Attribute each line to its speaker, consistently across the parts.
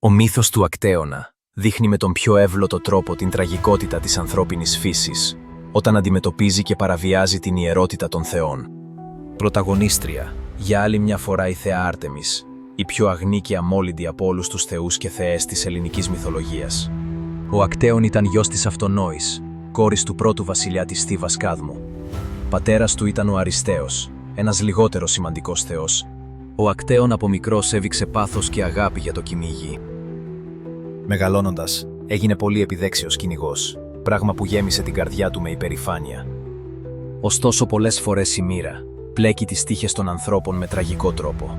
Speaker 1: Ο μύθος του Ακτέωνα δείχνει με τον πιο εύλωτο τρόπο την τραγικότητα της ανθρώπινης φύσης, όταν αντιμετωπίζει και παραβιάζει την ιερότητα των θεών. Πρωταγωνίστρια, για άλλη μια φορά η θεά Άρτεμις, η πιο αγνή και αμόλυντη από όλους τους θεούς και θεές της ελληνικής μυθολογίας. Ο Ακτέων ήταν γιος της Αυτονόης, κόρης του πρώτου βασιλιά της Θήβας Κάδμου. Πατέρας του ήταν ο Αριστέος, ένας λιγότερο σημαντικός θεός. Ο Ακτέων από μικρός έδειξε πάθος και αγάπη για το κυνήγι. Μεγαλώνοντας, έγινε πολύ επιδέξιος κυνηγός, πράγμα που γέμισε την καρδιά του με υπερηφάνεια. Ωστόσο, πολλές φορές η μοίρα πλέκει τις τύχες των ανθρώπων με τραγικό τρόπο.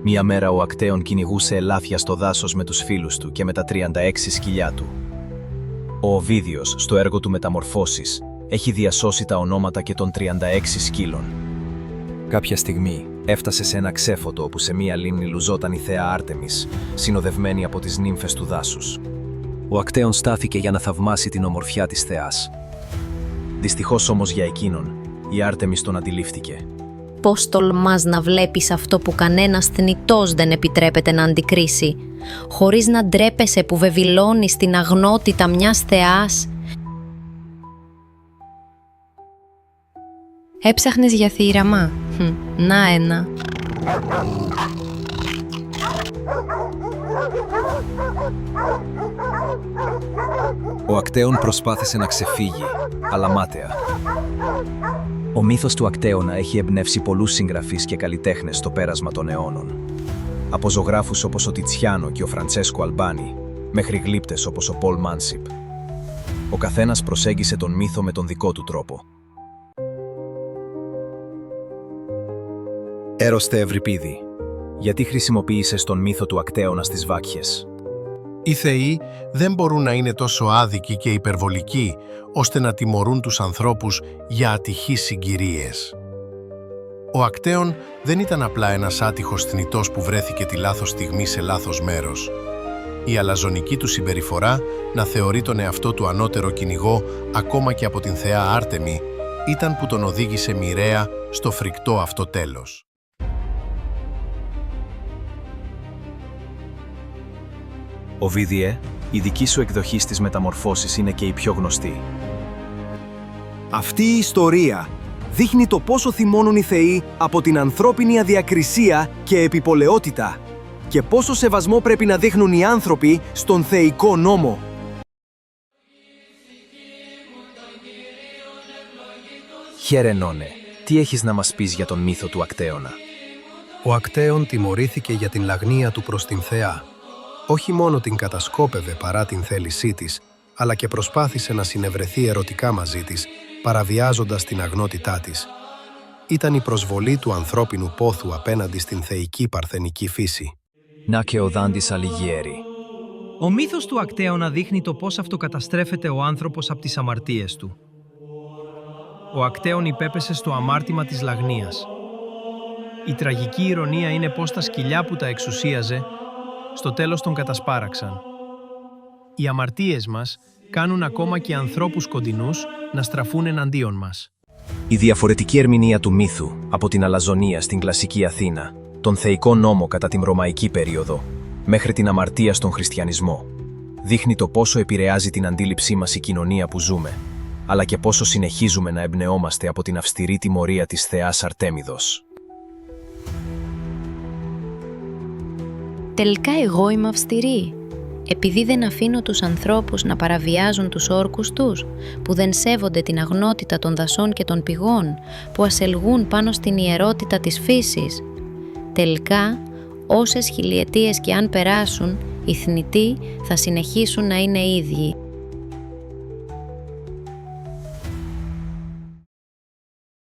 Speaker 1: Μία μέρα ο Ακτέων κυνηγούσε ελάφια στο δάσος με τους φίλους του και με τα 36 σκυλιά του. Ο Οβίδιος, στο έργο του Μεταμορφώσεις, έχει διασώσει τα ονόματα και των 36 σκύλων. Κάποια στιγμή έφτασε σε ένα ξέφωτο όπου σε μία λίμνη λουζόταν η θέα Άρτεμις, συνοδευμένη από τις νύμφες του δάσους. Ο Ακτέων στάθηκε για να θαυμάσει την ομορφιά της θεάς. Δυστυχώς όμως για εκείνον, η Άρτεμις τον αντιλήφθηκε.
Speaker 2: Πώς τολμάς να βλέπεις αυτό που κανένας θνητός δεν επιτρέπεται να αντικρίσει, χωρίς να ντρέπεσαι που βεβηλώνεις την αγνότητα μιας θεάς? Έψαχνες για θύραμα? Να ένα.
Speaker 1: Ο Ακτέων προσπάθησε να ξεφύγει, αλλά μάταια. Ο μύθος του Ακτέωνα έχει εμπνεύσει πολλούς συγγραφείς και καλλιτέχνες στο πέρασμα των αιώνων. Από ζωγράφους όπως ο Τιτσιάνο και ο Φραντσέσκο Αλμπάνι, μέχρι γλύπτες όπως ο Πολ Μάνσιπ. Ο καθένας προσέγγισε τον μύθο με τον δικό του τρόπο. Έρωστε Ευρυπίδη, γιατί χρησιμοποίησες τον μύθο του Ακτέωνα στις βάκχες?
Speaker 3: Οι θεοί δεν μπορούν να είναι τόσο άδικοι και υπερβολικοί, ώστε να τιμωρούν τους ανθρώπους για ατυχείς συγκυρίες. Ο Ακτέων δεν ήταν απλά ένας άτυχος θνητός που βρέθηκε τη λάθος στιγμή σε λάθος μέρος. Η αλαζονική του συμπεριφορά να θεωρεί τον εαυτό του ανώτερο κυνηγό ακόμα και από την θεά Άρτεμη ήταν που τον οδήγησε μοιραία στο φρικτό αυτό τέλος.
Speaker 1: Οβίδιε, η δική σου εκδοχή στις Μεταμορφώσεις είναι και η πιο γνωστή.
Speaker 4: Αυτή η ιστορία δείχνει το πόσο θυμώνουν οι θεοί από την ανθρώπινη αδιακρισία και επιπολαιότητα και πόσο σεβασμό πρέπει να δείχνουν οι άνθρωποι στον θεϊκό νόμο.
Speaker 1: Χαιρενώνε, τι έχεις να μας πεις για τον μύθο του Ακτέωνα?
Speaker 3: Ο Ακτέων τιμωρήθηκε για την λαγνία του προς την θεά. Όχι μόνο την κατασκόπευε παρά την θέλησή της, αλλά και προσπάθησε να συνευρεθεί ερωτικά μαζί της, παραβιάζοντας την αγνότητά της. Ήταν η προσβολή του ανθρώπινου πόθου απέναντι στην θεϊκή παρθενική φύση.
Speaker 1: Να και ο Δάντης Αλιγιέρη.
Speaker 5: Ο μύθος του Ακτέωνα δείχνει το πώς αυτοκαταστρέφεται ο άνθρωπος από τις αμαρτίες του. Ο Ακτέων υπέπεσε στο αμάρτημα της λαγνίας. Η τραγική ηρωνία είναι πως τα σκυλιά που τα εξουσίαζε στο τέλος τον κατασπάραξαν. Οι αμαρτίες μας κάνουν ακόμα και ανθρώπους κοντινούς να στραφούν εναντίον μας.
Speaker 1: Η διαφορετική ερμηνεία του μύθου από την αλαζονία στην κλασική Αθήνα, τον θεϊκό νόμο κατά την ρωμαϊκή περίοδο, μέχρι την αμαρτία στον χριστιανισμό, δείχνει το πόσο επηρεάζει την αντίληψή μας η κοινωνία που ζούμε, αλλά και πόσο συνεχίζουμε να εμπνεόμαστε από την αυστηρή τιμωρία της θεάς Αρτέμιδος.
Speaker 2: Τελικά εγώ είμαι αυστηρή, επειδή δεν αφήνω τους ανθρώπους να παραβιάζουν τους όρκους τους, που δεν σέβονται την αγνότητα των δασών και των πηγών, που ασελγούν πάνω στην ιερότητα της φύσης. Τελικά, όσες χιλιετίες και αν περάσουν, οι θνητοί θα συνεχίσουν να είναι ίδιοι.